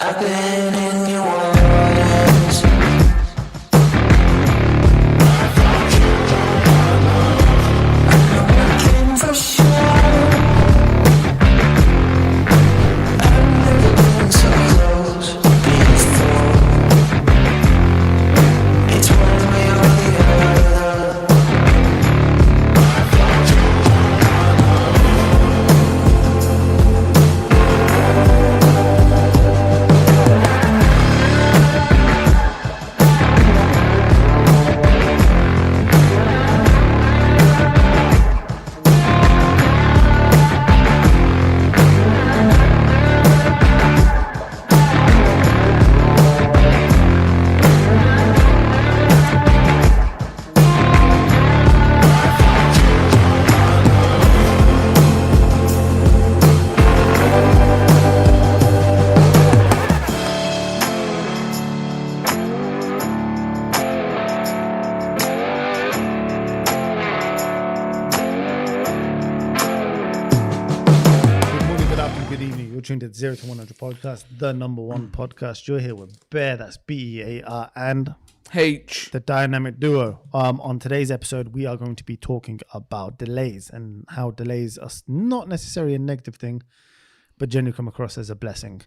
I've been in your waters. I'm looking for sure. I've never been so close before. It's one way or the other. Tuned at 0 to 100 podcast, the number one podcast. You're here with Bear, that's BEAR, and H. the dynamic duo. On today's episode, we are going to be talking about delays and how delays are not necessarily a negative thing, but generally come across as a blessing.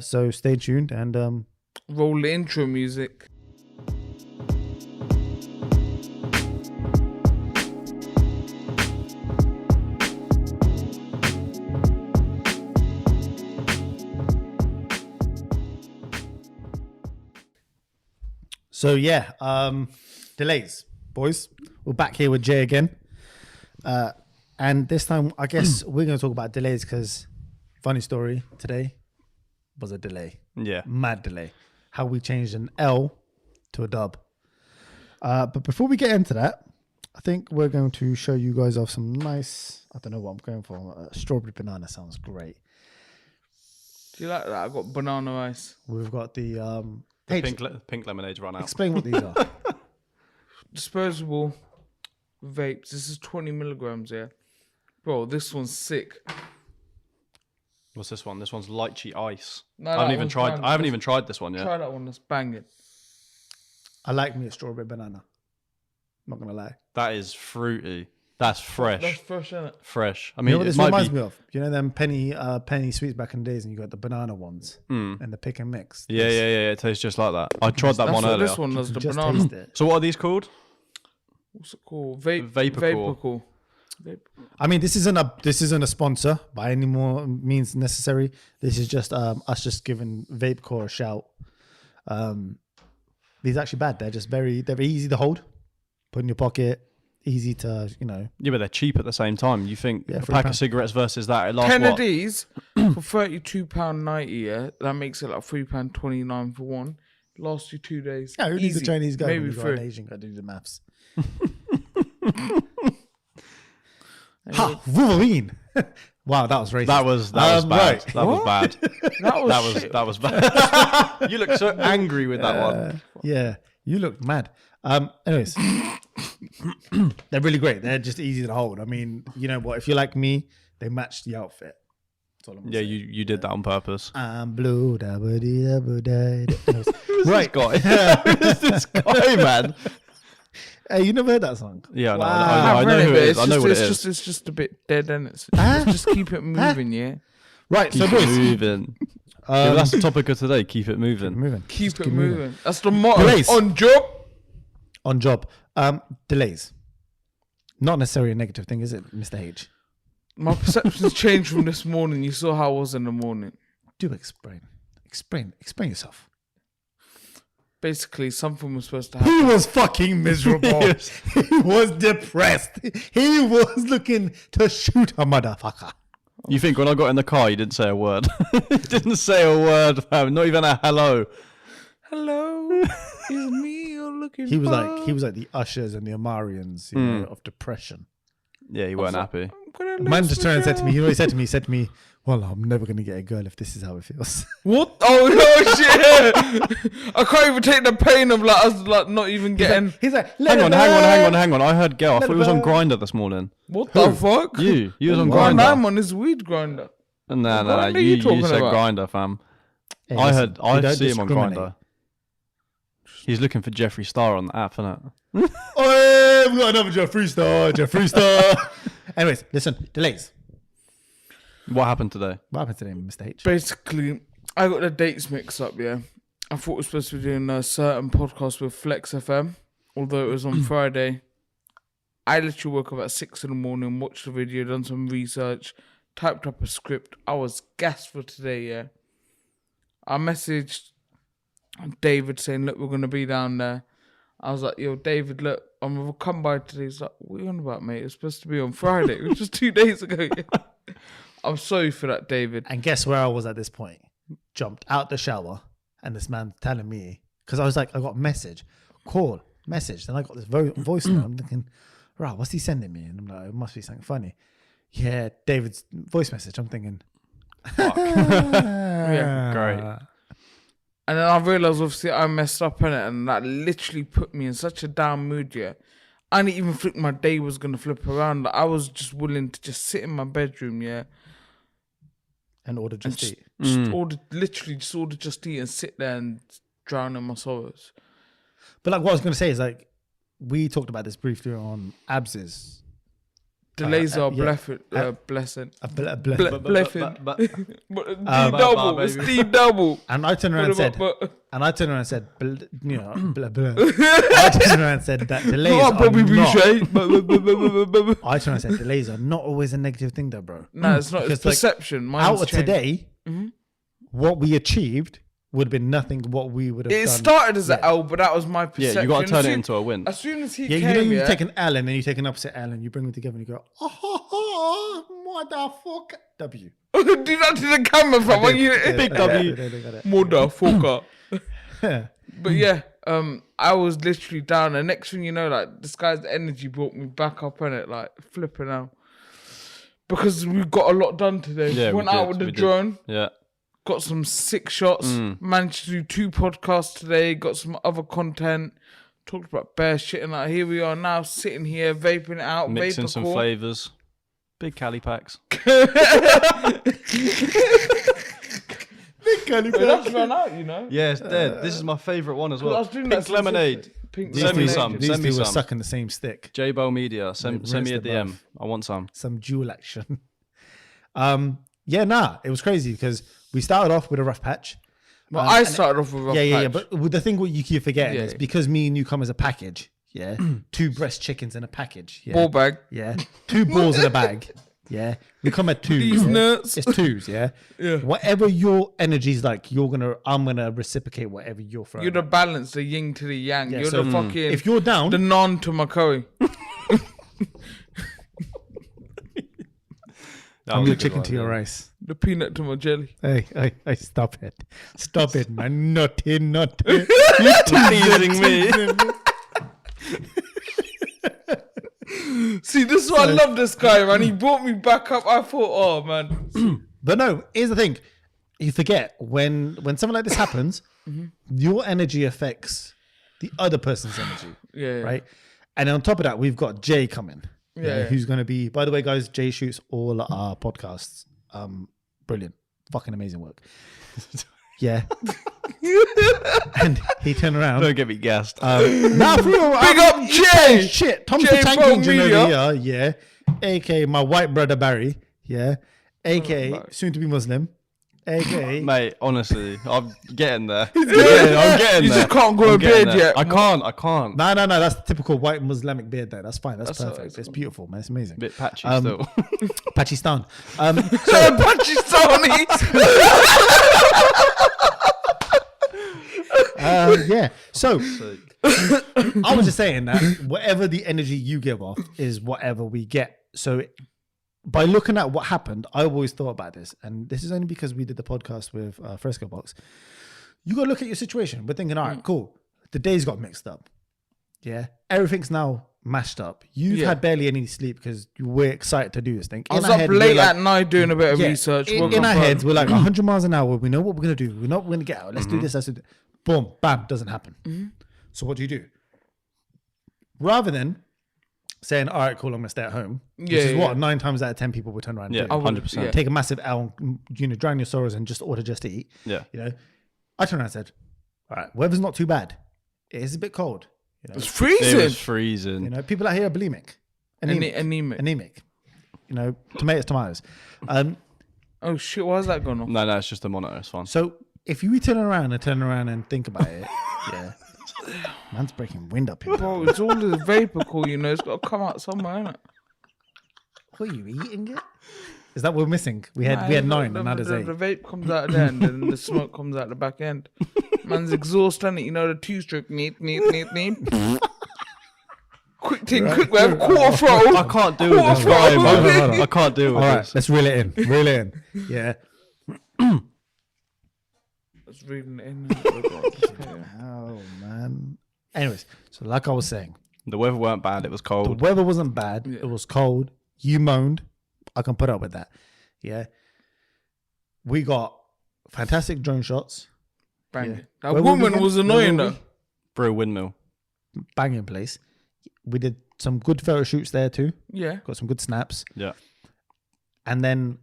So stay tuned and Roll the intro music. so yeah, delays, boys. We're back here with Jay again, and this time I guess we're going to talk about delays because funny story today was a delay. Yeah. Mad delay. How we changed an L to a dub. But before we get into that, I think we're going to show you guys off some nice, I don't know what I'm going for. Strawberry banana sounds great. Do you like that? I got banana ice. We've got the The H, pink lemonade run out. explain what these are. Disposable vapes. This is 20 milligrams, yeah. Bro, this one's sick. What's this one? This one's lychee ice. No, I that haven't even one's tried. banging. I haven't even tried this one yet. Try that one. That's banging. I like me a strawberry banana. Not going to lie. That is fruity. That's fresh. That's fresh, isn't it? Fresh. I You mean, know what it this might reminds be. me of? You know them penny sweets back in the days and you got the banana ones and the pick and mix? Yeah. It tastes just like that. I tried that That's one what earlier. this one does. You The just banana. taste it. So what are these called? What's it called? Vape. Vaporcore. Vaporcore. Vape. I mean, this isn't a sponsor by any more means necessary. This is just us just giving Vapecore a shout. These are actually bad. They're very easy to hold, put in your pocket, easy to Yeah, but they're cheap at the same time. You think Yeah, a £3. pack of cigarettes versus that? It lasts 10 of what? these for £32.90, yeah? That makes it like £3.29 for one. Lasts you 2 days. Yeah, who needs a Easy. Chinese guy? Maybe Maybe for an 3. Asian guy to do the maths. Ha! Wolverine. Wow, that was racist. That was bad. right. That was bad. That was shit. That was bad. You look so angry with that one. Yeah, you look mad. Anyways, they're really great. They're just easy to hold. I mean, you know what? If you're like me, they match the outfit. That's all I'm gonna Yeah, say. you did that on purpose. I'm blue. Right. This guy. Who's this guy, man? Hey, you never heard that song? Yeah, no, Wow. I know who it is. I know what it is. It's just a bit dead, and it's Huh? just keep it moving, yeah. Right. Keep So, it boys, moving. Yeah, that's the topic of today. Keep it moving. moving. Keep Just it moving. That's the motto. Delays. On job. On job. Delays. Not necessarily a negative thing, is it, Mr. H? My perceptions changed from this morning. You saw how I was in the morning. Do explain. Explain yourself. Basically, something was supposed to happen. He was fucking miserable. He was depressed. He was looking to shoot a motherfucker. You think when I got in the car, you didn't say a word? Didn't say a word, fam. Not even a hello. Hello, it's me you're looking He was for. like the Ushers and the Omarians, you know, of depression. Yeah, you weren't happy. I'm gonna Man lose just turned and said to me, Michelle. you know what he said to me? He said to me, well, I'm never going to get a girl if this is how it feels. What? Oh no, shit! I can't even take the pain of like us like not even getting. He's like, Hang on. I heard girl. I thought he was on Grinder this morning. What the fuck? You was on Oh, Grinder. I'm on his weed grinder. No. Grindr You you talking said about? Grinder, fam. Hey, I listen, heard. we don't I see him on discriminate. Grindr. He's looking for Jeffree Star on the app, isn't it? Oh, we got another Jeffree Star. Jeffree Star. Anyways, listen, delays. What happened today? What happened today, Mr. H? Basically, I got the dates mixed up, yeah. I thought we were supposed to be doing a certain podcast with Flex FM, although it was on Friday. I literally woke up at 6 in the morning, watched the video, done some research, typed up a script. I was gassed for today, yeah. I messaged David saying, look, we're going to be down there. I was like, yo, David, look, I'm going to come by today. He's like, what are you on about, mate? It's supposed to be on Friday, which was 2 days ago. Yeah. I'm sorry for that, David. And guess where I was at this point? Jumped out the shower, and this man telling me, because I was like, I got a message, call, message. Then I got this voice note. I'm thinking, right, what's he sending me? And I'm like, it must be something funny. Yeah, David's voice message. I'm thinking, Yeah. Great. And then I realised, obviously, I messed up in it, and that literally put me in such a down mood, yeah. I didn't even think my day was going to flip around. Like, I was just willing to just sit in my bedroom, yeah. and order just eat. Just order just eat and sit there and drown in my sorrows. But like what I was going to say is like, we talked about this briefly on Abs's. Delays are yeah. blessing. Blessing. D-double. It's D-double. And I turned around and said, But- you know, blah, blah. I turned around and said that delays Not are Bobby not. Boucher. I turned around and said delays are not always a negative thing, though, bro. No, it's not. It's Because, like, perception. Mine's Out of changed. today, what we achieved would have been nothing. What we would have It done. started as an L, but that was my perception. Yeah, you got to turn As it soon- into a win. As soon as he Yeah, came, you know, you yeah, take an L and then you take an opposite L and you bring them together and you go, oh, motherfucker, W. do that to the camera, fam. When you Big W. motherfucker. But yeah, I was literally down. And next thing you know, like this guy's energy brought me back up on it, like flipping out. Because we got a lot done today. Yeah, Went we out did, with the we did. drone, Yeah. got some sick shots, managed to do 2 podcasts today, got some other content, talked about bare shit, and like here we are now sitting here vaping it out, Mixing some Vaporcore. flavours. Big Cali packs. But that's run out, you know. Yeah, it's dead. This is my favourite one as I well. was doing Pink that lemonade. Pink Send me lemonade. some. These Send me two were some. sucking the same stick. J-Bow Media. Send me a raised the DM. bar. I want some. Some dual action. It was crazy because we started off with a rough patch. Well, I started off with a rough patch. But with the thing what you keep forgetting Yeah, is yeah. because me and you come as a package. Yeah, 2 breast chickens in a package. Yeah, Ball bag. Yeah, 2 balls in a bag. Yeah, we come at 2. These yeah? nuts. It's 2s. Yeah, Yeah. Whatever your energy's like, I'm gonna reciprocate whatever you're throwing. You're the balance, the yin to the yang. Yeah, You're so the fucking if you're down, the naan to my curry. That was your a good chicken one, to your yeah. rice. The peanut to my jelly. Hey, stop it, man. Naughty. Teasing me. See, this is why I love this guy, man. He brought me back up. I thought, oh man. But no, here's the thing. You forget when something like this happens, your energy affects the other person's energy, Yeah. right? And on top of that, we've got Jay coming. Yeah. Who's going to be, by the way, guys, Jay shoots all our podcasts. Brilliant. Fucking amazing work. Yeah. And he turned around. Don't get me gassed. Nah, for real, Big up Jay! Shit, Tom's Jay the tank Pro engine Media. over here, yeah. AK my white brother Barry, yeah. AK soon to be Muslim, AK. Mate, honestly, I'm getting there. I'm getting You there. just can't grow I'm a getting beard there. yet. I can't. No, that's the typical white Muslimic beard there. That's fine. That's perfect. alright, It's beautiful, man. It's amazing. Bit patchy Um, still. Pakistan. Pakistani. Yeah. So I was just saying that whatever the energy you give off is whatever we get. So by looking at what happened, I always thought about this, and this is only because we did the podcast with Fresco Box. You got to look at your situation. We're thinking, all right, cool. The days got mixed up. Yeah, everything's now mashed up. You've Yeah. had barely any sleep because you were excited to do this thing. I was In our up head, we're late like- at night doing a bit of yeah, research. In, working in on our phone. heads, we're like 100 miles an hour. We know what we're going to do. We know what we're going to get out. Let's do this. Let's do that. Boom, bam, doesn't happen. So what do? Rather than saying, all right, cool, I'm going to stay at home, which Yeah, is yeah, what yeah. 9 times out of 10 people would turn around and Yeah, do. I would- 100%. yeah. Take a massive L, drown your sorrows and just order just to eat. Yeah. You know, I turned around and said, all right, weather's not too bad. It is a bit cold. You know, It's It freezing. was freezing. you know, people out here are bulimic. Anemic. Anemic. You know, tomatoes. Oh shit! Why is that going on? No, it's just the monitor. It's fine. So if you turn around and think about it, yeah, man's breaking wind up here. Bro, it's all the vapor core. You know, it's got to come out somewhere, innit? What are you eating it? Is that what we're missing? We had 9 and now there's 8. The vape comes out the end and the smoke comes out the back end. Man's exhausting it. You know, the 2-stroke neat. Quick thing, quick wave, quarter throttle. I can't do with this. Hold on, hold on, hold on. I can't do with All right, this. let's reel it in. Reel it in. Yeah. Let's read it in. Oh man. Anyways, so like I was saying, The weather weren't bad. It was the cold. weather wasn't bad. It was cold. You moaned. I can put up with that. Yeah. We got fantastic drone shots. Bang. Yeah. That Where were we woman again? was Where annoying were though. we? Bro, windmill. Banging place. We did some good photo shoots there too. Yeah. Got some good snaps. Yeah. And then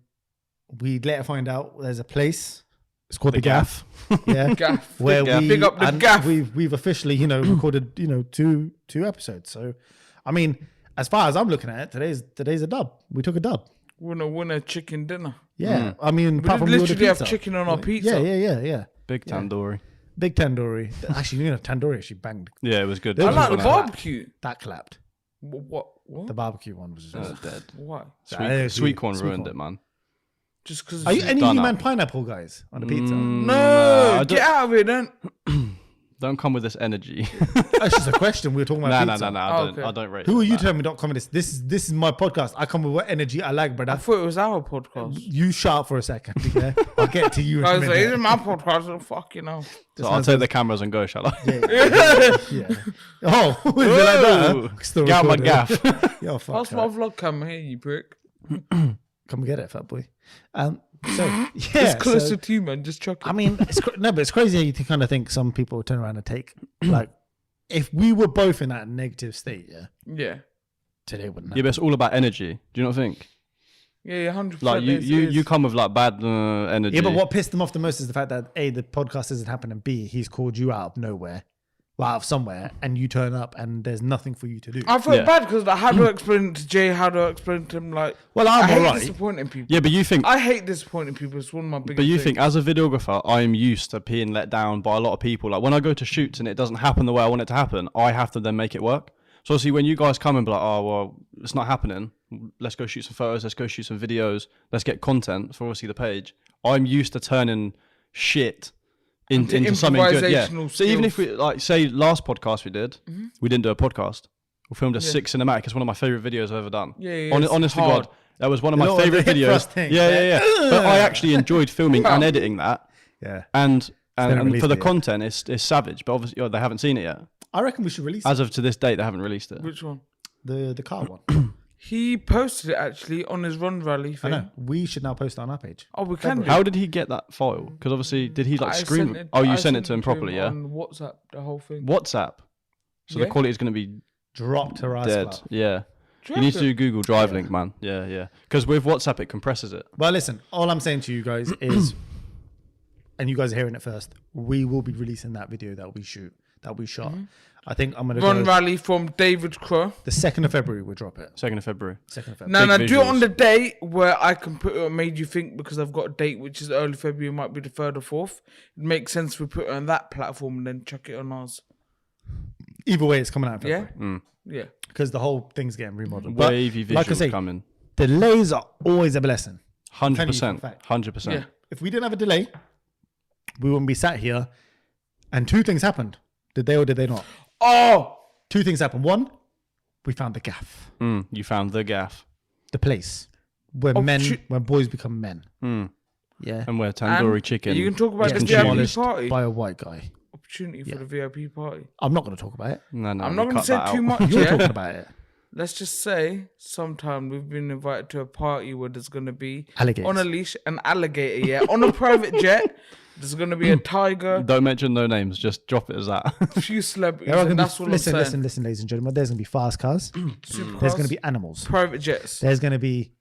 we later find out there's a place. It's called The the Gaff. Yeah. Gaff. Where Gaff. we Big up the and Gaff. We've officially, recorded, 2 episodes. So, I mean, as far as I'm looking at it, today's a dub. We took a dub. Winner chicken dinner. Yeah. I mean, We apart did from we ordered literally have pizza. chicken on our pizza. Yeah. Big tandoori. Big tandoori. Actually, tandoori actually banged. Yeah, it was good. There I was like the one barbecue. That clapped. What? The barbecue one was just. Dead. Why? Sweet corn Sweet ruined corn. it, man. Just because. Are you any done man up. pineapple guys on the pizza? No, I get don't- out of it, then. Don't come with this energy. That's just a question. We were talking about No. pizza. I don't rate. Who it are you like that. telling me not coming? This is my podcast. I come with what energy I like, I brother. thought it was our podcast. You shut up for a second. Yeah? I'll get to you in a Guys, like, minute. it's my podcast. So fuck you know. So I'll take the cameras and go, shall I? Yeah. Oh, is it like that? Whoa. Huh? Still Get out my recording. gaff. Yo, fuck That's that. my vlog camera here, you prick. Come get it, fat boy. So yeah, It's closer so, to you, man. Just chuck it. I mean, but it's crazy how you kind of think some people turn around and take like if we were both in that negative state, Yeah. today wouldn't Yeah, happen. but it's all about energy. Do you not think? Yeah, 100%. Like you come with like bad energy. Yeah, but what pissed them off the most is the fact that A, the podcast isn't happening, B, he's called you out of nowhere, well, out of somewhere, and you turn up and there's nothing for you to do. I felt Yeah. bad because how do I explain it to Jay? How do I explain it to him? Like, Well, I I'm hate alright. disappointing people. Yeah, but you think. I hate disappointing people. It's one of my biggest But you things. think, as a videographer, I am used to being let down by a lot of people. Like when I go to shoots and it doesn't happen the way I want it to happen, I have to then make it work. So obviously, when you guys come and be like, "Oh well, it's not happening. Let's go shoot some photos. Let's go shoot some videos. Let's get content for obviously the page." I'm used to turning shit into something good. Yeah. improvisational So even if skills. we like say last podcast we did, we didn't do a podcast. We filmed a 6 cinematic. It's one of my favorite videos I've ever done. Yeah, it's Honest to hard. God, that was one of You my know what, favorite the hip videos. thrust thing, Yeah. But I actually enjoyed filming and editing that. Yeah. And haven't released for the it yet. content, it's savage. But obviously, they haven't seen it yet. I reckon we should release As of to this date, they haven't released it. Which one? the car one. He posted it actually on his run rally I thing. know. We should now post it on our page. Oh, we can do. How did he get that file? Because obviously, did he like I scream? sent Oh, you I sent it to him properly, yeah? On WhatsApp, the whole thing. WhatsApp. So Yeah. the quality is going to be Drop to our dead. Club. Yeah. Do You need to reckon? do Google Drive link, man. Yeah. Because with WhatsApp, it compresses it. Well, listen, all I'm saying to you guys is, and you guys are hearing it first, we will be releasing that video that we shot. I think I'm going to Run go rally from David Crow. the 2nd of February, we'll drop it. 2nd of February. 2nd of February. No, Big do it visuals. on the date where I can put it on Made You Think because I've got a date which is early February, might be the 3rd or 4th. It makes sense if we put it on that platform and then chuck it on ours. Either way, it's coming out in Yeah? February. Yeah. Because the whole thing's getting remodeled. But Wavy visuals like I say, coming. delays are always a blessing. 100%. fact. 100%. Yeah. If we didn't have a delay, we wouldn't be sat here. And 2 things happened. Did they or did they not? Oh! 2 things happened. One, we found the gaff, You found the gaff. the place where when boys become men. Yeah. And where tandoori And chicken. you can talk about Gets the VIP demolished party. by a white guy. Opportunity for the VIP party. I'm not going to talk about it. No, I'm we not going to cut say that too out. much, You're yeah? talking about it. Let's just say sometime we've been invited to a party where there's going to be Alligators. on a leash an alligator, yeah, on a private jet. There's going to be a tiger, Don't mention no names. Just drop it as that. a few celebrities, There are gonna and be, that's what listen, I'm saying. listen, ladies and gentlemen. There's going to be fast cars. Supercars, There's going to be animals. private jets, There's going to be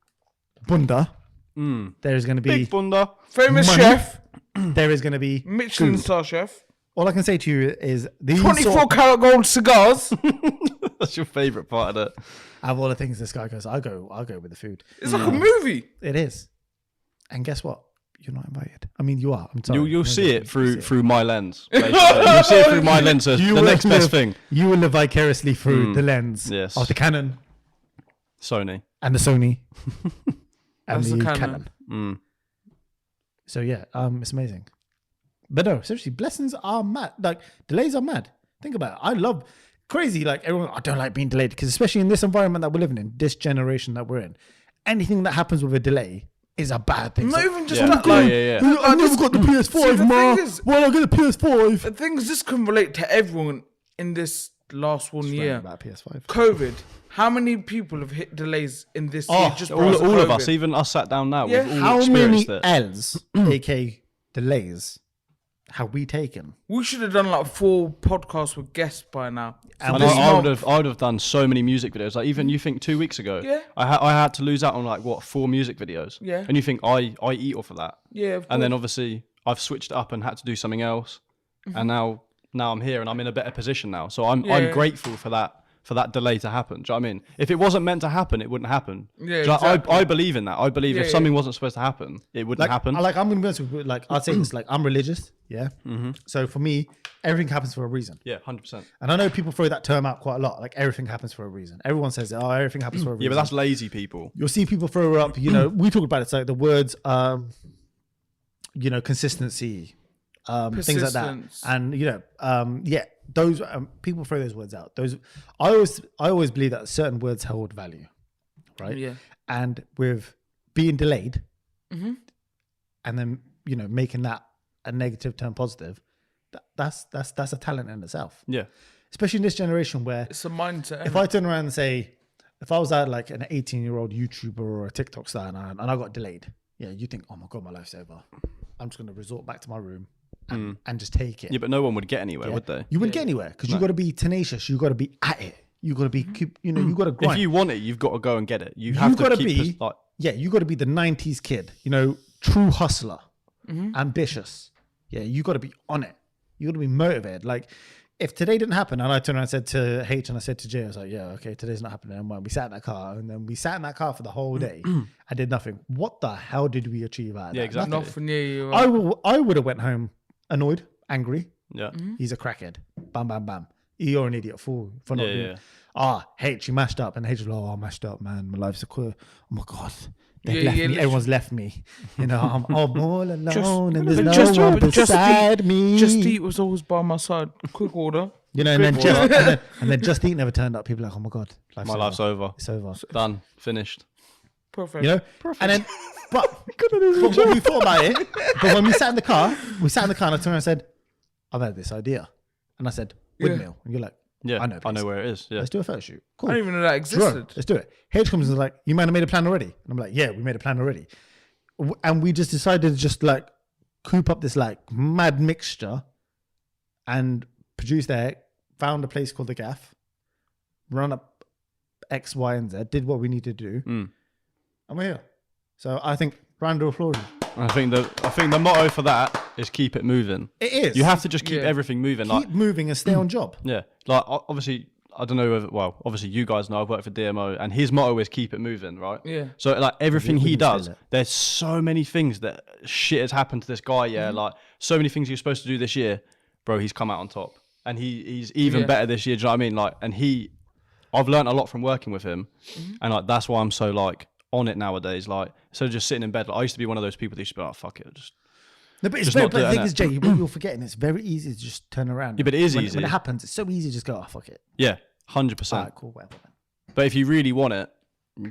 bunda. There's going to be Big Bunda. famous money. chef, there is going to be Michelin food. star chef. All I can say to you is these 24 karat gold cigars. That's your favourite part of it. Out of all the things this guy goes, I'll go with the food. It's like a movie. It is. And guess what? You're not invited. I mean, you are. I'm sorry. You'll see it You through my lens. Basically. You'll see it through my lens. So it's You the will next best live- thing. You will live vicariously through the lens Yes. of the Canon Sony. and the Sony and That's the the Canon. Canon. So yeah, it's amazing. But no, seriously, blessings are mad. Like delays are mad. Think about it. I love crazy. Like everyone, I don't like being delayed because especially in this environment that we're living in, this generation that we're in, anything that happens with a delay is a bad thing. Not So, even just Yeah. that. Yeah, Like, yeah. I never got the See, PS5, the ma. thing is- Well, I get the PS5. the thing is, this can relate to everyone in this last 1 year. About PS5. COVID. How many people have hit delays in this Oh, year? Just All because of COVID? us, even us sat down now, Yeah. we've all How many experienced it. L's, aka delays, have we taken? We should have done like 4 podcasts with guests by now. And This I month. would have done so many music videos. Like even you think 2 weeks ago, Yeah. I had to lose out on like what 4 music videos. Yeah. And you think I eat off of that. Yeah, of And then course. obviously I've switched it up and had to do something else. Mm-hmm. And now I'm here and I'm in a better position now. So I'm Yeah. grateful for that delay to happen. Do you know what I mean? If it wasn't meant to happen, it wouldn't happen. Yeah, Do you know, exactly. I believe in that. I believe Yeah, if yeah. something wasn't supposed to happen, it wouldn't happen. I'm gonna be honest with you, like I'd say this, like I'm religious, yeah. So for me, everything happens for a reason. Yeah, 100%. And I know people throw that term out quite a lot. Like everything happens for a reason. Everyone says, "Oh, everything happens for a reason." Yeah, but that's lazy people. You'll see people throw up. You know, we talked about it. It's like the words, consistency, things like that, Persistence. and yeah, those people throw those words out. Those I always believe that certain words hold value, right? Yeah. And with being delayed, Mm-hmm. and then making that a negative turn positive, that's a talent in itself. Yeah. Especially in this generation where It's a mindset. if I turn around and say, if I was at like an 18-year-old YouTuber or a TikTok star and I got delayed, yeah, you think, oh my God, my life's over. I'm just going to resort back to my room and just take it. Yeah, but no one would get anywhere, would they? You wouldn't get anywhere because you got to be tenacious. You got to be at it. You got to be, you got to grind. If you want it, you've got to go and get it. You You have to gotta keep be- like you got to be the 90s kid, true hustler, ambitious. Yeah, you got to be on it. You got to be motivated. Like, if today didn't happen, and I turned around and said to H and I said to Jay, I was like, yeah, okay, today's not happening. And we sat in that car, and then we sat in that car for the whole day. I did nothing. What the hell did we achieve out of Yeah, that? exactly. Nothing. Nothing near you. I would have went home annoyed, angry. yeah. He's a crackhead. Bam, bam, bam. You're an idiot fool for not Yeah, doing yeah. it. H, you mashed up. And H was like, oh, I mashed up, man. My life's a queer. Oh my God. They've Yeah, left yeah, me. literally. Everyone's left me. I'm all alone and there's but no just- one but just beside me. Just Eat was always by my side. Quick order. And then Just Eat never turned up. People are like, oh my God. My life's over. It's over. Done. Finished. Perfect. And then, but when we thought about it, but when we sat in the car and I turned around and said, I've had this idea. And I said, windmill. And you're like, Yeah. I know. I know please. where it is. Yeah. Let's do a photo shoot. Cool. I didn't even know that Sure, existed. let's do it. H comes and is like, you might have made a plan already. And I'm like, yeah, we made a plan already. And we just decided to just like coop up this like mad mixture and produce there, found a place called The Gaff, run up X, Y, and Z, did what we needed to do. And we're here. So I think round of applause. I think the motto for that is keep it moving. It is. You have to just keep Yeah. everything moving. keep Like moving and stay on job. yeah. Like obviously I don't know whether, well, obviously you guys know I've worked for DMO and his motto is keep it moving, right? Yeah. So like everything We he can does, steal it. there's so many things that shit has happened to this guy, yeah. Like so many things he was supposed to do this year, bro, he's come out on top. And he's even Yeah. better this year, do you know what I mean? Like and I've learned a lot from working with him. And like that's why I'm so like on it nowadays. Like instead of just sitting in bed, like I used to be one of those people that used to be like, fuck it, just No, but it's Just very, not but do the it, thing innit? is, Jay, what you're forgetting, it's very easy to just turn around. Yeah, but it is when, easy. When it happens, it's so easy to just go, oh, fuck it. yeah, 100%. All right, cool, whatever. Then. But if you really want it,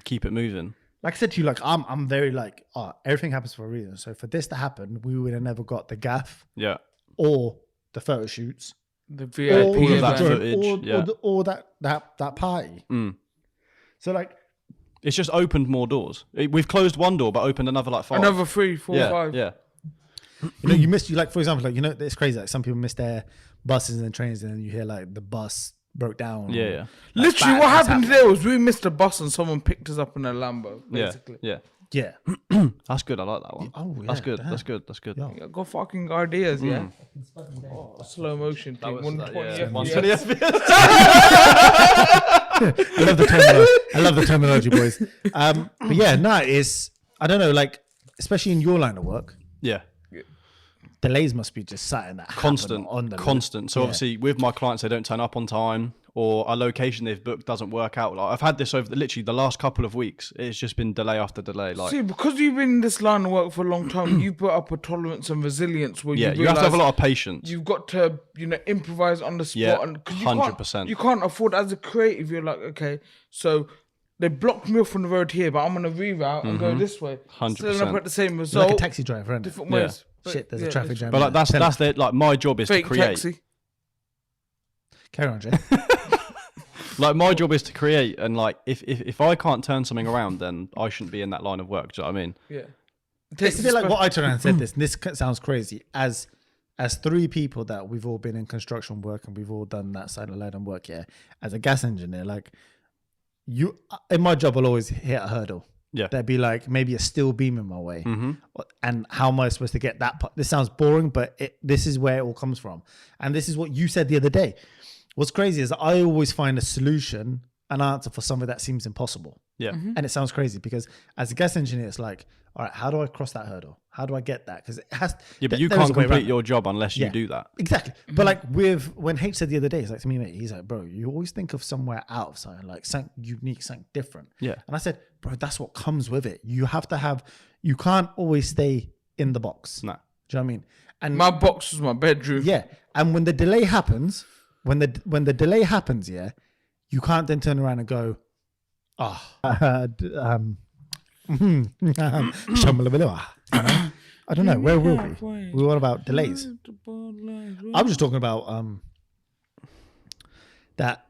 keep it moving. Like I said to you, like I'm very like, everything happens for a reason. So for this to happen, we would have never got the gaff Yeah. or the photo shoots, The or, VIP all of that event. footage, or, yeah. or that party. So like, It's just opened more doors. We've closed one door, but opened another like 5. Another 3, 4, yeah, 5. yeah. you miss you like for example, like it's crazy. Like some people miss their buses and trains, and then you hear like the bus broke down. Yeah, or, yeah. Literally, bad what things happened today was we missed a bus and someone picked us up in a Lambo, basically. Yeah. Yeah. That's good. I like that one. Oh, yeah, that's good. damn. That's good. That's good. Yeah. I got fucking ideas, yeah. Oh, slow motion thing. 120 120 FPS. I love the terminology. I love the terminology, boys. But yeah, no, it's I don't know, like especially in your line of work, Yeah. delays must be just something that happen Constant. on the Constant. So Yeah. obviously with my clients, they don't turn up on time, or a location they've booked doesn't work out. Like I've had this over literally the last couple of weeks. It's just been delay after delay. Like See, because you've been in this line of work for a long time, you built up a tolerance and resilience where yeah, you you have to have a realise lot of patience. you've got to, improvise on the spot. Yeah, and 'cause 100%. You can't afford, as a creative, you're like, okay, so they blocked me off from the road here, but I'm going to reroute and go this way. 100%. Still up at the same Like result, a taxi driver, isn't it? different Yeah. ways. But Shit, there's a yeah, traffic it's jam. But like that's the like my job is Fake to create. taxi. Carry on, Jay. Like my job is to create, and like if I can't turn something around, then I shouldn't be in that line of work. Do you know what I mean? Yeah. It's a bit like what I turned around and said this, and this sounds crazy. As three people that we've all been in construction work and we've all done that side of line of work, yeah. As a gas engineer, like you in my job, I'll always hit a hurdle. Yeah. There'd be like maybe a steel beam in my way, and how am I supposed to get that part? This sounds boring, but this is where it all comes from, and this is what you said the other day. What's crazy is that I always find a solution, an answer for something that seems impossible. Yeah. And it sounds crazy because as a gas engineer, it's like, all right, how do I cross that hurdle? How do I get that? Because it has. Yeah, but you there is can't a way around complete it. your job unless you Yeah. do that. Exactly. But like when H said the other day, he's like to me, mate, he's like, bro, you always think of somewhere out of something, like something unique, something different. Yeah. And I said, bro, that's what comes with it. You have to have, you can't always stay in the box. No. Do you know what I mean? And My box was my bedroom. yeah. And when the delay happens, when the delay happens, yeah, you can't then turn around and go, Shamalabiloa. You know? I don't know. Where were we? We were on about delays. I was just talking about that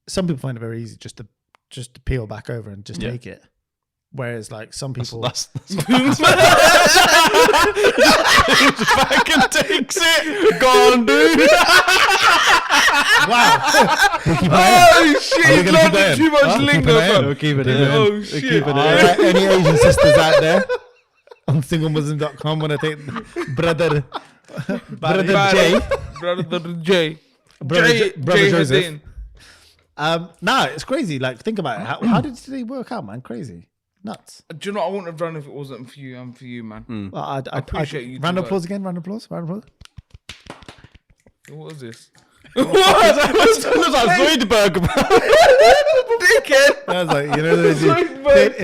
some people find it very easy just to peel back over and just Yeah. take it. Whereas like some people That's fucking takes it. Go on, dude. wow. We keep an eye Oh on. Are we shit! gonna keep London that in? too much Huh? Keep lingo. an eye on. fam. We'll keep it Keep in. it in. Oh We'll shit! keep it in. All right, any Asian sisters out there on singlemuslim.com want to take brother Jay, Brother Jay. brother Jay Joseph. Hadin. Nah, it's crazy. Like, think about it. How did today work out, man? Crazy, nuts. Do you know what I wouldn't have done if it wasn't for you? I'm for you, man. Well, I appreciate you Round too, of applause again. Round of applause. Round of applause. What was this? It was like Zoidberg. Dickhead. I was like, you know, they do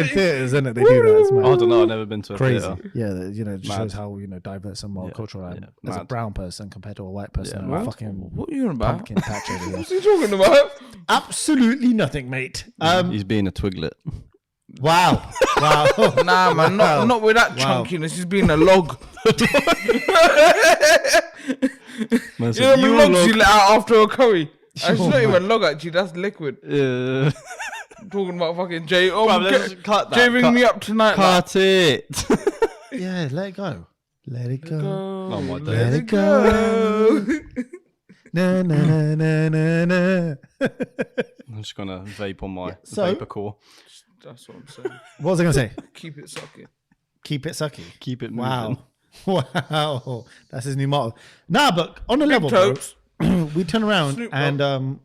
in theaters, isn't it? They do that. It's I mad. don't know. I've never been to a Crazy. theater. Yeah, you know, it Mad. shows how diverse and multicultural I am yeah, as a mad. brown person compared to a white person. Yeah, and a mad. fucking What are you on about? pumpkin patch over here. What's he talking about? Absolutely nothing, mate. He's being a twiglet. Wow, wow. Nah, man, Wow. not with that Wow. chunkiness. He's being a log. Man You know said, the logs you let out after a curry? It's Sure, not even man. log actually. That's liquid. Talking about fucking Jay. Oh, Bruv, let's just cut that. Jay, ring Cut- me up tonight. Cut it. Yeah, let it go. Let it go. Oh my let days. it go. Na na na na na na. I'm just gonna vape on my so- vapor core. That's what I'm saying. What was I gonna say? Keep it sucking. Keep it sucky. Keep it moving. Wow. Wow. That's his new motto. Nah, but on a level, bro, Totes. we turn around Snoop and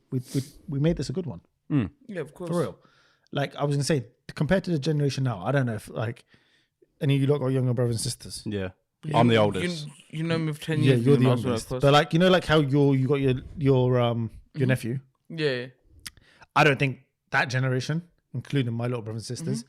we made this a good one. Yeah, of course. For real. Like I was gonna say, compared to the generation now, I don't know if like any of you lot got younger brothers and sisters. Yeah. I'm the oldest. You know me for 10 Yeah, years. you're the you might as well, youngest. of course. But like you know, like how you got your nephew. Yeah. I don't think that generation, including my little brothers and sisters,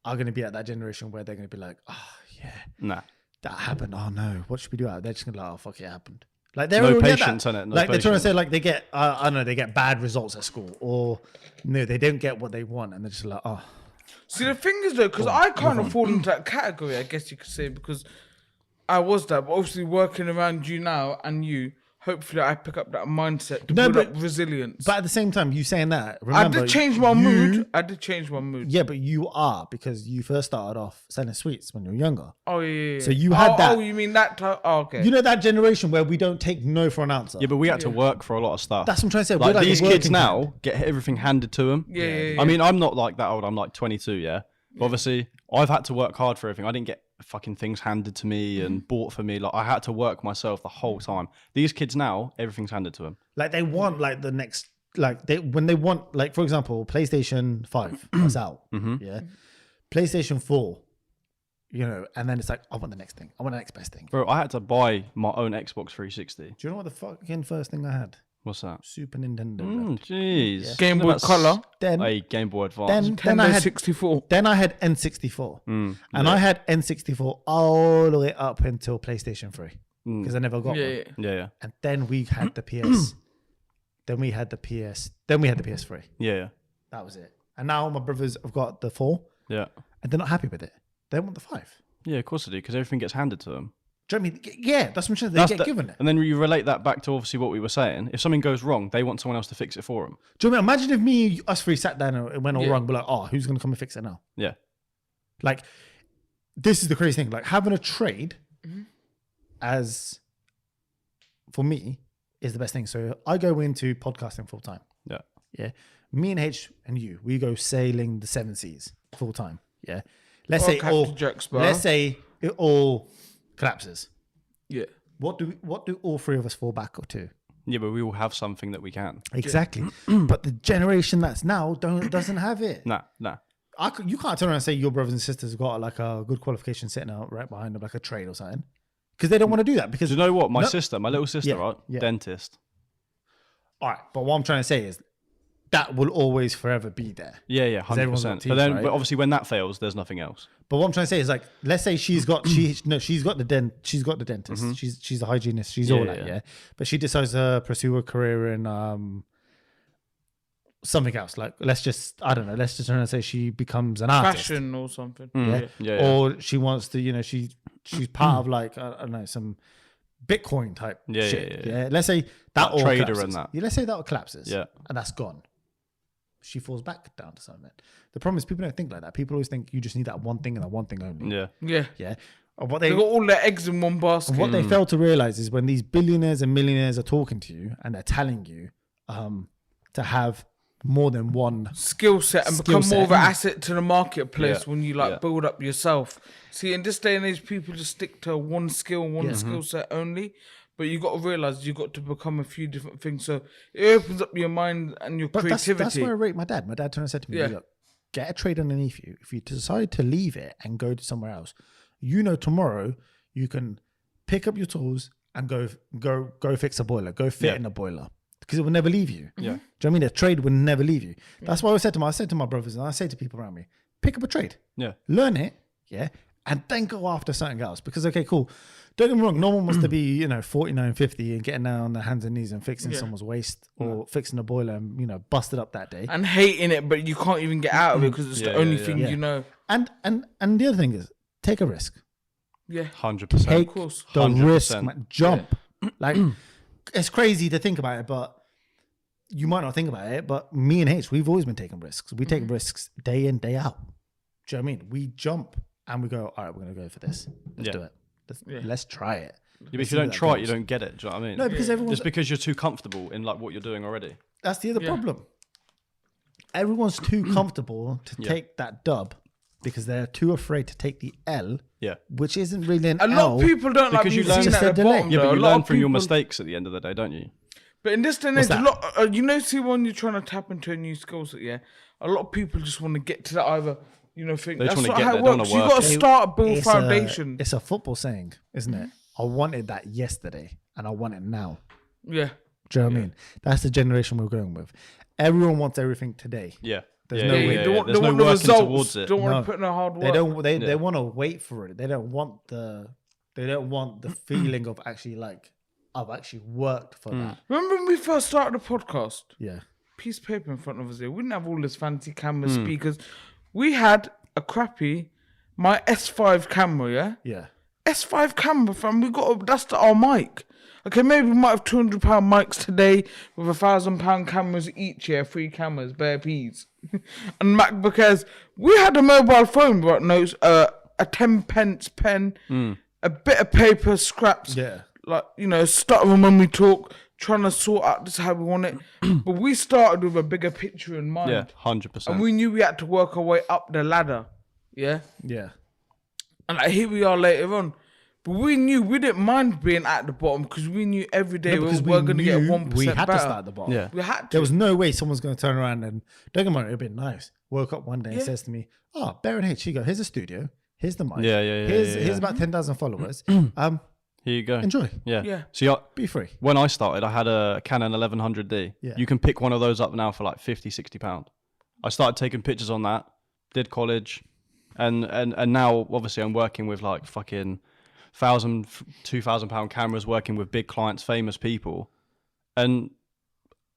are going to be at that generation where they're going to be like, oh, yeah, Nah. that happened. Oh, no. What should we do? They're just going to be like, oh, fuck, it happened. Like, they're No already at patience, that. innit? No like, they're trying to patience. say, like, they get, I don't know, they get bad results at school. Or, no, they don't get what they want. And they're just like, oh. See, the thing is, though, because I kind of fall into that category, I guess you could say, because I was that. But obviously, working around you now and you, hopefully, I pick up that mindset to No, build but- up resilience. But at the same time, you saying that, I remember. did change my you- mood. I did change my mood. Yeah, but you are because you first started off selling sweets when you were younger. Oh, yeah. So you had that- Oh, you mean that time? Oh, okay. You know that generation where we don't take no for an answer? Yeah, but we had to work for a lot of stuff. That's what I'm trying to say. like We're these the kids working now get everything handed to them. Yeah. I mean, I'm not like that old. I'm like 22, yeah. But obviously, I've had to work hard for everything. I didn't get fucking things handed to me and bought for me. Like, I had to work myself the whole time. These kids now, everything's handed to them. Like they want like the next, like when they want, like for example, PlayStation 5 was out. Yeah. PlayStation 4, you know, and then it's like, I want the next thing. I want the next best thing. Bro, I had to buy my own Xbox 360. Do you know what the fucking first thing I had? What's that? Super Nintendo. bro. Jeez. Game Boy Color. Then, A Game Boy Advance. then I Nintendo had 64. Then I had N64, and I had N64 all the way up until PlayStation 3 because I never got Yeah, one. yeah. Yeah, yeah. And then we had the PS. Then we had the PS. Then we had the PS3. Yeah, yeah. That was it. And now my brothers have got the 4, Yeah. and they're not happy with it. They want the 5. Yeah, of course they do, because everything gets handed to them. Do you know what I mean? Yeah, that's what I'm saying. They get given it. And then you relate that back to obviously what we were saying. If something goes wrong, they want someone else to fix it for them. Do you know what I mean? Imagine if us three sat down and it went all wrong. We're like, oh, who's going to come and fix it now? Yeah. Like, this is the crazy thing. Like, having a trade as, for me, is the best thing. So I go into podcasting full time. Yeah. Yeah. Me and H and you, we go sailing the 7 seas full time. Yeah. Let's say Captain Jack Sparrow. let's say it all collapses. Yeah. What do all three of us fall back to? Yeah, but we all have something that we can. Exactly. But the generation that's now doesn't have it. Nah. You can't turn around and say your brothers and sisters have got like a good qualification sitting out right behind them, like a trade or something, because they don't want to do that. Because Do you know what? My No. sister, my little sister, Yeah, right? yeah. Dentist. all right, but what I'm trying to say is that will always forever be there. Yeah, 100%. everyone's got But teeth, then, right? but obviously, when that fails, there's nothing else. But what I'm trying to say is like, let's say she's got the dentist. She's a hygienist. She's all that, yeah. yeah. But she decides to pursue a career in something else. Like let's just try and say she becomes an artist. Fashion or something. Yeah. Yeah. Or she wants to, she's part of like I don't know, some Bitcoin type Yeah, shit. yeah. Let's say that Like all trader collapses. and that. Yeah, let's say that all collapses. Yeah. And that's gone. She falls back down to something. The problem is people don't think like that. People always think you just need that one thing and that one thing only. Yeah. Yeah. Yeah. And what They got all their eggs in one basket. what they fail to realize is when these billionaires and millionaires are talking to you and they're telling you to have more than one. skill set and Skill become more of an set. asset to the marketplace Yeah. when you Yeah. build up yourself. See, in this day and age, people just stick to one skill, one skill set only. But you got to realize you got to become a few different things. So it opens up your mind and your But creativity. that's where I rate my dad. My dad turned and said to me, Yeah. look, get a trade underneath you. If you decide to leave it and go to somewhere else, tomorrow you can pick up your tools and go fix a boiler, go fit Yeah. in a boiler. Because it will never leave you. Yeah. Do you know what I mean? A trade will never leave you. That's why I said to my brothers and I say to people around me, pick up a trade. Yeah. Learn it, yeah, and then go after something else. Because okay, cool. Don't get me wrong, no one wants to be, 49, 50 and getting down on their hands and knees and fixing someone's waist or fixing a boiler and, busted up that day. and hating it, but you can't even get out of it because it's the Yeah, only yeah, thing yeah. you know. And the other thing is take a risk. Yeah. 100%. Take course. the 100%. risk, man. Jump. Like it's crazy to think about it, but you might not think about it. But me and H, we've always been taking risks. We take risks day in, day out. Do you know what I mean? We jump and we go, all right, we're gonna go for this. Let's Yeah. do it. Let's try it. Yeah, but if you don't try it, you don't get it. Do you know what I mean? No, because everyone's Just because you're too comfortable in like what you're doing already. that's the other Yeah. problem. Everyone's too comfortable to take that dub because they're too afraid to take the L, Yeah. which isn't really an A lot L. of people don't like Because you being learn- seen Just at a the delay. bottom. Yeah, though. but A you lot learn of from your people- mistakes at the end of the day, don't you? But in this day and What's age, a that? lot, see, when you're trying to tap into a new skill set, yeah, a lot of people just want to get to that either, thing. They just That's wanna not get how there, it they wanna works. You work got to it. start, build It's foundation. it's a football saying, isn't it? I wanted that yesterday and I want it now. Yeah. Do you know what I mean? That's the generation we're going with. Everyone wants everything today. Yeah. There's yeah, no yeah, way. yeah, They yeah. want, There's they no want the working results. towards it. Don't want No. to put in the hard work. They want to wait for it. They don't want the feeling of actually like I've actually worked for that. Remember when we first started the podcast? Yeah. Piece of paper in front of us here. We didn't have all this fancy camera speakers. We had a crappy, my S5 camera, yeah? Yeah. S5 camera, fam. That's our mic. Okay, maybe we might have £200 mics today with £1,000 cameras each, yeah, 3 cameras, bare peas. And MacBook Airs. We had a mobile phone, but no, a 10 pence pen, a bit of paper, scraps. Yeah. Like, stuttering when we talk, trying to sort out this how we want it. But we started with a bigger picture in mind. Yeah, 100%. And we knew we had to work our way up the ladder. Yeah. Yeah. And like, here we are later on. But we didn't mind being at the bottom because we knew every day we were going to get knew 1% we had better. to start at the bottom. Yeah. We had to. There was no way someone's going to turn around and don't get me wrong, it'd been nice. Woke up one day and Yeah. says to me, "Oh, Baron H, here you go. Here's a studio. Here's the mic. Yeah, yeah, yeah, Here's yeah. here's about 10,000 followers. Here you go. Enjoy. Yeah. Yeah. See, Be free." when I started, I had a Canon 1100D. Yeah. You can pick one of those up now for like 50, 60 pound. I started taking pictures on that, did college, and now obviously I'm working with like fucking 1,000, 2,000 pound cameras, working with big clients, famous people, and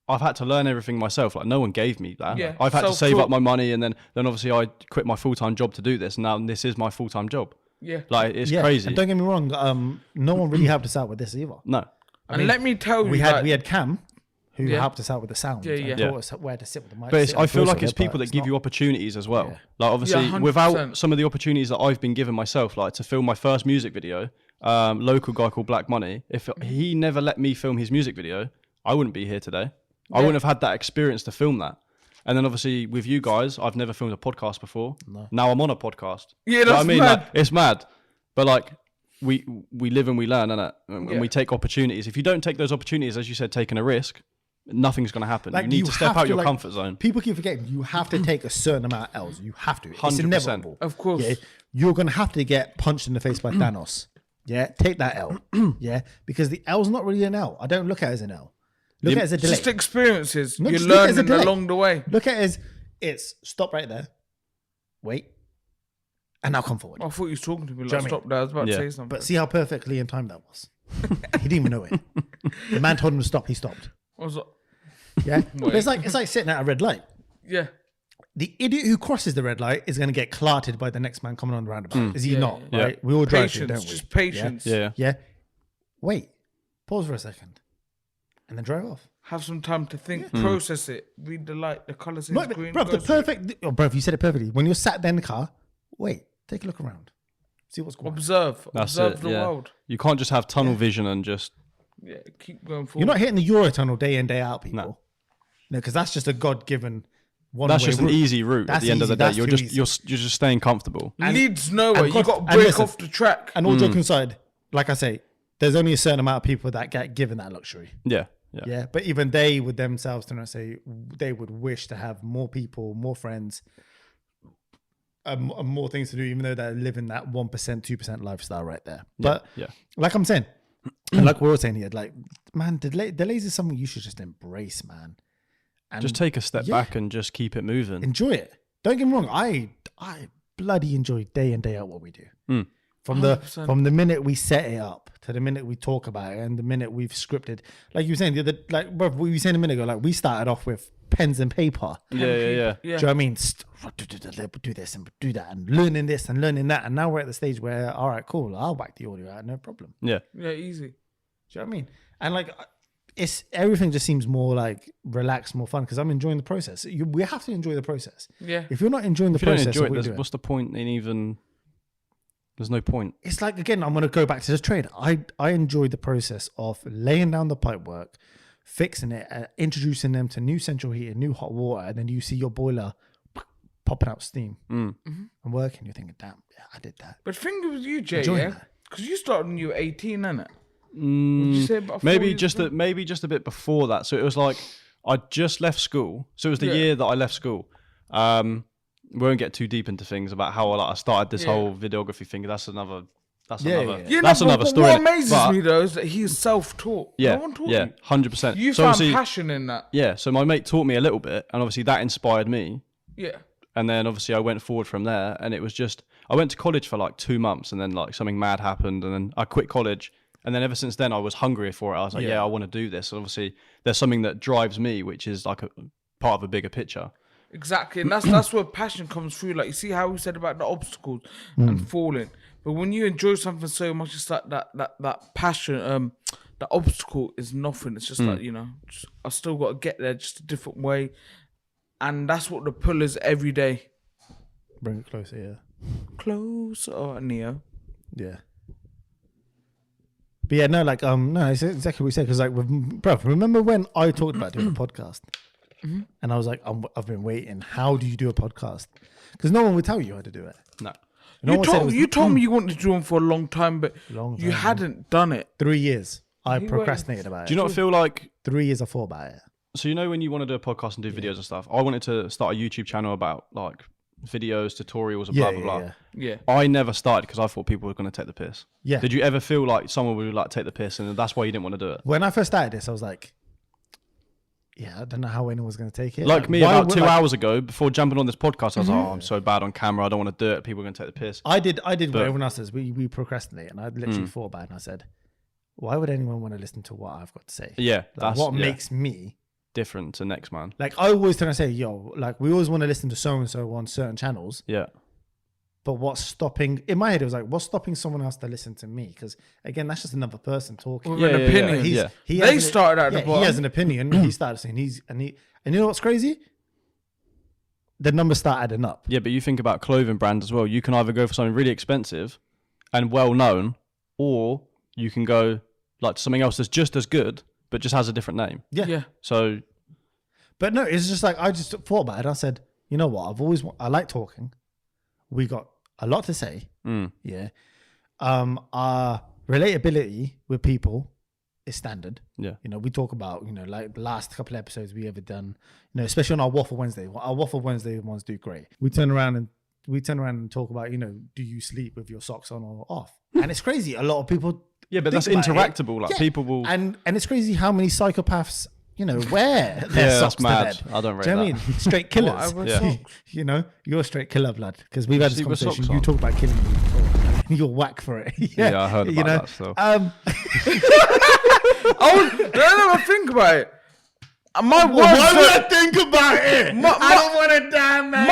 I've had to learn everything myself. Like no one gave me that. Yeah, I've had to save self-taught. up my money, and then obviously I quit my full-time job to do this. Now this is my full-time job. Yeah. Like it's Yeah. crazy. And don't get me wrong, no one really helped us out with this either. No. And let me tell you, We had like, we had Cam, who Yeah. helped us out with the sound. Yeah, and yeah. taught us where to sit with the mic. But it's, sit I with feel like voiceover, it's people but that it's give not- you opportunities as well. Yeah. Like obviously, 100%. without some of the opportunities that I've been given myself, like to film my first music video, local guy called Black Money. If he never let me film his music video, I wouldn't be here today. I wouldn't have had that experience to film that. And then obviously with you guys, I've never filmed a podcast before. No. Now I'm on a podcast. Yeah, You know what I that's mean? mad. Like, it's mad. But like we live and we learn, innit? And Yeah. we take opportunities. If you don't take those opportunities, as you said, taking a risk, nothing's going to happen. Like, you need you to step have out to, your like- comfort zone. People keep forgetting you have to take a certain amount of L's. You have to. It's 100%. inevitable. Of course. Yeah, you're gonna have to get punched in the face by Thanos. Yeah, take that L. Yeah, because the L's not really an L. I don't look at it as an L. Look at it as a delay. just experiences. No, You're just look at it as a learning delay. along the way. Look at it as it's stop right there, wait, and now come forward. I thought you was talking to me. know Like, what I mean? stop there. I was about Yeah. to say something. But see how perfectly in time that was. He didn't even know it. The man told him to stop. He stopped. I was like, Yeah, but it's like sitting at a red light. yeah. The idiot who crosses the red light is going to get clarted by the next man coming on the roundabout. Is he Yeah, not? yeah. Right? We all drive through, Patience. don't we? Just patience. Yeah. Yeah. Wait. Pause for a second. And then drive off. Have some time to think, process it, read the light, the colours No, is green. bro, the go for it. perfect. Oh, bro, you said it perfectly. When you're sat there in the car, wait, take a look around, see what's going on. Observe. That's Observe it. the Yeah. world. You can't just have tunnel vision and just Yeah. Keep going forward. You're not hitting the Eurotunnel day in day out, people. No. No, because that's just a God-given one. that's just an easy route at That's the end of the easy, day. that's You're too just easy. you're just staying comfortable. Leads nowhere. and You God- got and to break listen, off the track. And all joking aside, like I say, there's only a certain amount of people that get given that luxury. Yeah. Yeah. Yeah, but even they would themselves turn around and say they would wish to have more people, more friends, and more things to do, even though they're living that 1%, 2% lifestyle right there. But Yeah. like I'm saying, and like we're all saying here, like, man, delays is something you should just embrace, man. And Just take a step yeah. back and just keep it moving. enjoy it. Don't get me wrong, I bloody enjoy day in, day out what we do. Mm. From 100%. the minute we set it up to the minute we talk about it and the minute we've scripted, like you were saying, like bro, we were saying a minute ago, like we started off with pens and paper. Yeah. Yeah. Yeah. Yeah. Do you know what I mean? Do this and do that and learning this and learning that. And now we're at the stage where, all right, cool, I'll whack the audio out, no problem. Yeah. Yeah, easy. Do you know what I mean? And like, it's everything just seems more like relaxed, more fun because I'm enjoying the process. We have to enjoy the process. Yeah. If you're not enjoying the If you don't process, enjoy of it, what you're there's- doing, what's the point in even? There's no point. it's like, again, I'm going to go back to the trade. I enjoy the process of laying down the pipe work, fixing it, introducing them to new central heating, new hot water, and then you see your boiler popping out steam and working. You're thinking, damn, yeah, I did that. But the thing with you, Jay, Enjoying yeah? that. Because you started when you were 18, innit? Would you say about 4 Maybe years just ago? maybe just a bit before that. So it was like I just left school. So it was the Yeah. year that I left school. We won't get too deep into things about how I started this Yeah. whole videography thing. That's another. That's Yeah, another. yeah. You know, That's but another story. What innit? amazes But- me though is that he's self-taught. Yeah, No one taught yeah, you. 100%. You So found obviously, passion in that. yeah. So my mate taught me a little bit, and obviously that inspired me. Yeah. And then obviously I went forward from there, and it was just I went to college for like 2 months, and then like something mad happened, and then I quit college. And then ever since then, I was hungrier for it. I was like, yeah, I want to do this. And obviously, there's something that drives me, which is like a part of a bigger picture. Exactly, and that's where passion comes through. Like you see how we said about the obstacles and falling, but when you enjoy something so much, it's like that passion. The obstacle is nothing. It's just like I still got to get there, just a different way, and that's what the pull is every day. Bring it closer, yeah. Closer, Neo. Yeah. But yeah, no, like, no, it's exactly what you said. Because, like, bro, remember when I talked about doing a podcast? And I was like, I've been waiting. How do you do a podcast? Because no one would tell you how to do it. No. No You one said it told was you told me you wanted to do one for a long time, but Long you time. hadn't done it. 3 years. I procrastinated about it. Do you not feel like 3 years I thought about it. so? You know when you want to do a podcast and do videos and stuff. I wanted to start a YouTube channel about like videos, tutorials, and blah blah blah. Yeah. I never started because I thought people were going to take the piss. Yeah. Did you ever feel like someone would like take the piss and that's why you didn't want to do it? When I first started this, I was like, yeah, I don't know how anyone's going to take it. Like me, why about would- 2 like, hours ago, before jumping on this podcast, I was like, "Oh, I'm so bad on camera. I don't want to do it. People are going to take the piss." I did what everyone else does. We procrastinate. And I literally thought about it and I said, why would anyone want to listen to what I've got to say? Yeah, Like, that's what yeah, makes me... different to next man. Like, I always try to say, yo, like, we always want to listen to so-and-so on certain channels. Yeah, But what's stopping... In my head, it was like, what's stopping someone else to listen to me? Because, again, that's just another person talking. With Yeah, an yeah, yeah. opinion. Yeah. He They has an- started at the He bottom. has an opinion. He started saying and you know what's crazy? The numbers start adding up. yeah, but you think about clothing brands as well. You can either go for something really expensive and well known, or you can go like to something else that's just as good but just has a different name. Yeah. So But no, it's just like I just thought about it. I said, you know what? I like talking. We got a lot to say. Yeah. Our relatability with people is standard. yeah, You know, we talk about, you know, like the last couple of episodes we ever done, you know, especially on our Waffle Wednesday. Our Waffle Wednesday ones do great. We turn around and talk about, you know, do you sleep with your socks on or off? And it's crazy. A lot of people yeah, but think that's about it. interactable. Like Yeah. people will. And it's crazy how many psychopaths, you know, wear their Yeah, socks that's mad. to bed. I don't rate Do you know what I that. mean? Straight killers. What, I wear Yeah. socks? You know, you're a straight killer, blood. Because we've had this Sleep with conversation. socks You on. talk about killing me before. You're whack for it. Yeah, I heard about that still. I don't ever think about it. My words. Why would I don't- think about it? I don't want to die, man.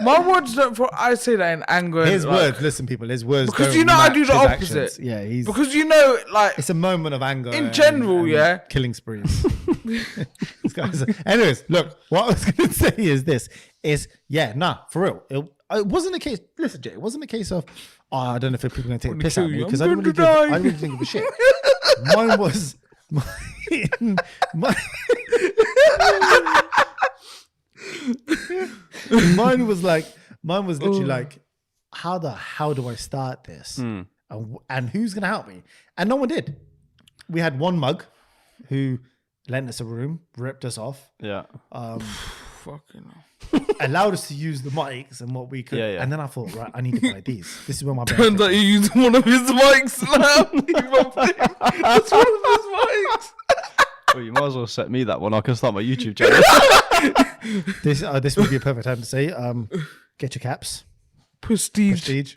My words don't. I say that in anger. and, His like, words, listen, people. His words. Because don't you know I do match the his opposite. actions. Yeah, he's. Because you know, like, It's a moment of anger. In general, yeah. Killing sprees. This guy's- Anyways, look, what I was going to say is this: for real. It wasn't a case. Listen, Jay, it wasn't a case of. Oh, I don't know if people are going to take the piss out of me kill you. because I I'm didn't going really to give. die. I didn't really think of a shit. Mine was. Mine was like. Mine was literally like, how the hell do I start this? And who's gonna help me? And no one did. We had one mug who lent us a room, ripped us off, Yeah, fucking. allowed us to use the mics and what we could. Yeah, yeah. And then I thought, right, I need to buy these. This is where my Turns out brain. you used one of his mics now. That's one of his mics. well, you might as well set me that one. I can start my YouTube channel. This would be a perfect time to say, get your caps. Prestige Prestige.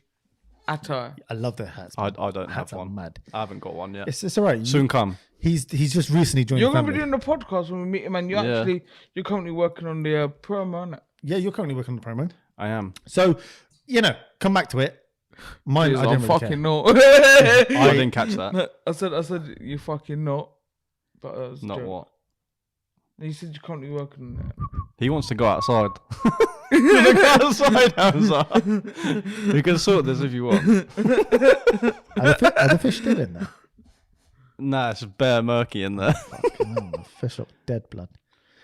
attire. I love their hats. I don't have Hats are one. mad. I haven't got one yet. It's all right. Soon come. He's just recently joined You're the gonna family. be doing the podcast when we meet him, and Yeah. you're currently working on the promo, innit? Yeah, you're currently working on the promo. I am. So, you know, come back to it. Mine, I I'm don't really fucking care. not. I didn't catch that. I said you fucking not. But that was a Not joke. what? You said you're currently working on it. He wants to go outside. You wanna go outside, Hamza. You can sort this if you want. Are the fish still in there? Nah, it's bare murky in there. Fucking hell, the fish up dead blood.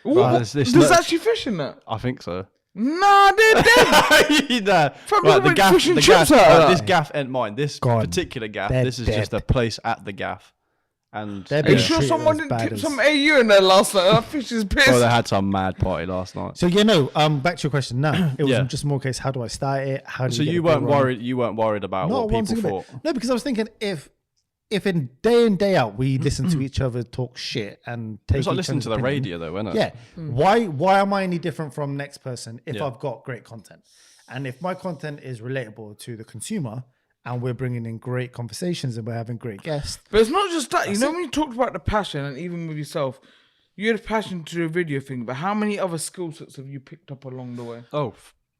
What? it's- it's There's not- actually fish in that? I think so. Nah, they're dead. Nah. Probably Right, make fish and chips out of right, that. this gaff ain't mine. This Gone. particular gaff. They're This is just dead. a place at the gaff. And They're Are you Yeah. sure Treated someone as didn't bad tip as- some AU in there last night? That fish is pissed. oh, they had some mad party last night. So back to your question. Now it was Yeah. just more case. How do I start it? How do So get you the ball weren't rolling? worried. You weren't worried about Not what one people single thought. bit. No, because I was thinking if in day out we listen to each other talk shit and take It's like each listening other's to the opinion, radio, though, isn't it? Yeah. Why am I any different from next person if Yeah. I've got great content? And if my content is relatable to the consumer and we're bringing in great conversations and we're having great guests, But it's not just that. You know, when you talked about the passion, and even with yourself, you had a passion to do a video thing, but how many other skill sets have you picked up along the way? Oh,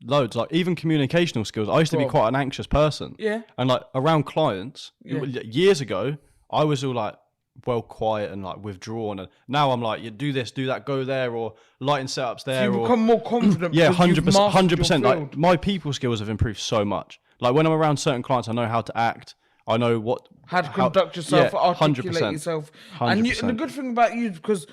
loads. Like even communicational skills. I used to be Well, quite an anxious person. Yeah. And like around clients, Yeah. years ago, I was all like, well, quiet and like withdrawn. And now I'm like, you do this, do that, go there, or lighting setups there, You or become more confident. yeah, because you've 100%. mastered your 100%. Like field. my people skills have improved so much. Like when I'm around certain clients, I know how to act. I know what How to conduct yourself, yeah, articulate yourself. And the 100%. good thing about you, because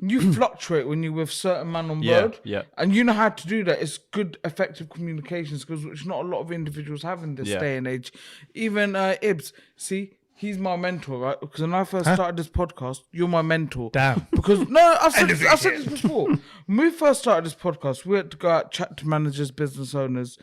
you fluctuate when you're with certain man on Yeah, board. yeah. And you know how to do that. It's good, effective communication skills, which not a lot of individuals have in this Yeah. day and age. Even Ibs, see, he's my mentor, right? Because when I first started this podcast, you're my mentor. Damn. Because no, I've said this before. When we first started this podcast, we had to go out, chat to managers, business owners.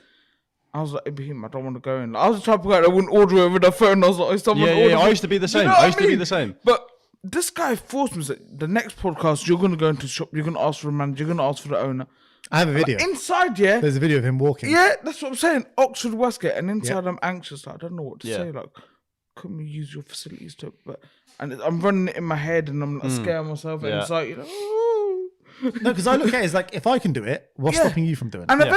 I was like, Ibrahim, I don't want to go in. I was the type of guy that wouldn't order over the phone. I was like, someone Yeah, order. I used to be the You same. know I what used to be mean? the same. But this guy forced me. The next podcast, you're going to go into the shop. You're going to ask for a manager. You're going to ask for the owner. I have a video. Inside, yeah. There's a video of him walking. Yeah, that's what I'm saying. Oxford Westgate. And inside, I'm anxious. Like, I don't know what to Yeah. say. Like, couldn't we use your facilities to... But and I'm running it in my head and I'm like, scaring myself. And Yeah. it's like, you know... "Ooh." No, because I look at it as like, if I can do it, what's Yeah. stopping you from doing it? And Yeah,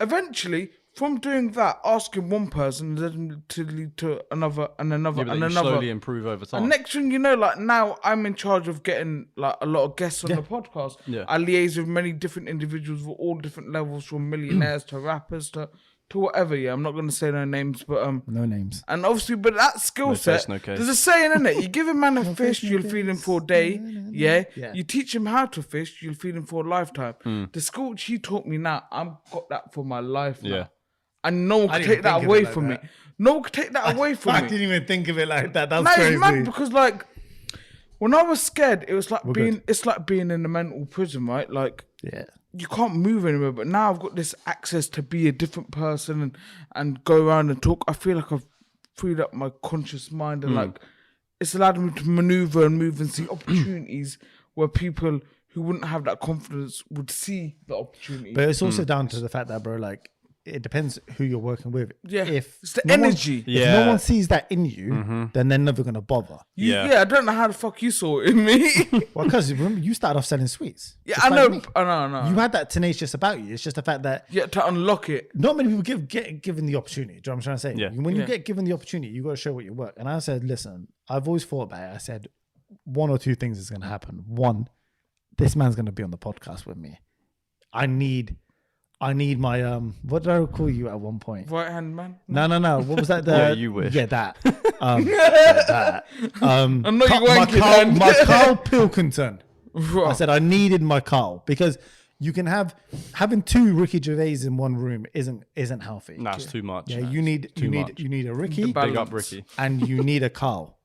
eventually, from doing that, asking one person then to lead to another and another Yeah, but and then you another. slowly improve over time. And next thing you know, like now I'm in charge of getting like a lot of guests on the podcast. Yeah. I liaise with many different individuals with all different levels, from millionaires to rappers to whatever. Yeah, I'm not going to say no names, but No names. and obviously, but that skill No set, face, no case. there's a saying in it. You give a man a fish, you'll feed him for a day. Yeah? Yeah. You teach him how to fish, you'll feed him for a lifetime. Hmm. The skill which he taught me now, I've got that for my life now. Yeah. And no one I can didn't take even that think of away it like from me. that. No one can take that away from I me. didn't even think of it like that. That's No, crazy. it's mad because like when I was scared, it was like being good. it's like being in a mental prison, right? Like Yeah. you can't move anywhere, but now I've got this access to be a different person and go around and talk. I feel like I've freed up my conscious mind and like it's allowed me to maneuver and move and see opportunities where people who wouldn't have that confidence would see the opportunity. But it's also down to the fact that, bro, like, it depends who you're working with. Yeah, If it's the no one- energy. if Yeah. no one sees that in you, then they're never going to bother. Yeah. Yeah. I don't know how the fuck you saw it in me. Well, because remember, you started off selling sweets. Yeah, just I know, like me. I know. You had that tenacious about you. It's just the fact that Yeah, to unlock it. not many people get given the opportunity. Do you know what I'm trying to say? Yeah. When you Yeah. get given the opportunity, you got to show what you work. And I said, listen, I've always thought about it. I said, one or two things is going to happen. One, this man's going to be on the podcast with me. I need my what did I call you at one point? Right hand man. No. What was that? Yeah, you wish. Yeah, that. That. I know you my wanking, Carl, man. my Carl Pilkington. I Right. said I needed my Carl because you can having two Ricky Gervais in one room isn't healthy. Nah, it's too much. Yeah, you need much. a Ricky balance. Big up, Ricky. and you need a Carl.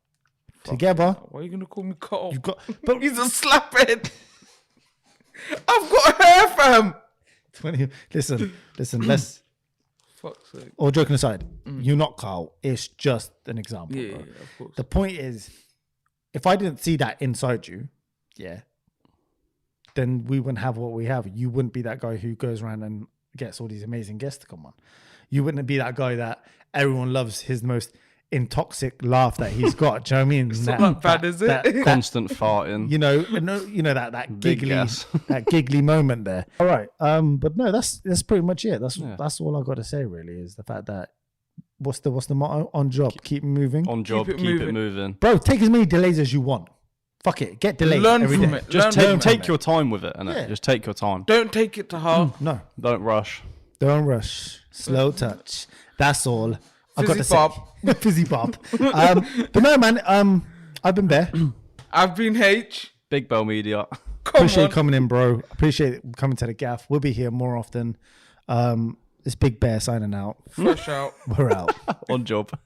Together, Why are you gonna call me Carl? you got. But He's a slaphead. I've got hair, fam. 20. Listen. Let's. Fuck's sake. All joking aside, you're not Carl. It's just an example. Yeah, bro. of course. The point is, if I didn't see that inside you, yeah, then we wouldn't have what we have. You wouldn't be that guy who goes around and gets all these amazing guests to come on. You wouldn't be that guy that everyone loves his most intoxic laugh that he's got. Do you know what I mean? not that bad, is it? Constant farting. You know that Big giggly gas. that giggly moment there. All right, but no, that's pretty much it. That's all I got to say. Really, is the fact that what's the motto? On job, keep moving. On job, it keep it moving. moving. Bro, take as many delays as you want. Fuck it, get delayed. Learn every from day. it. Just Learn from take it. your time with it, innit? Yeah. Just take your time. Don't take it to heart. No, Don't rush. don't rush. Slow touch. That's all I've got to Fizzy pop. say. Fizzy pop. But no, man. I've been there. I've been H. Big Bell Media. Come Appreciate on. you coming in, bro. Appreciate it coming to the gaff. We'll be here more often. It's Big Bear signing out. Fresh out. We're out. On job.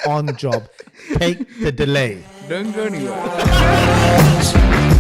On job. Take the delay. Don't go anywhere. Friends.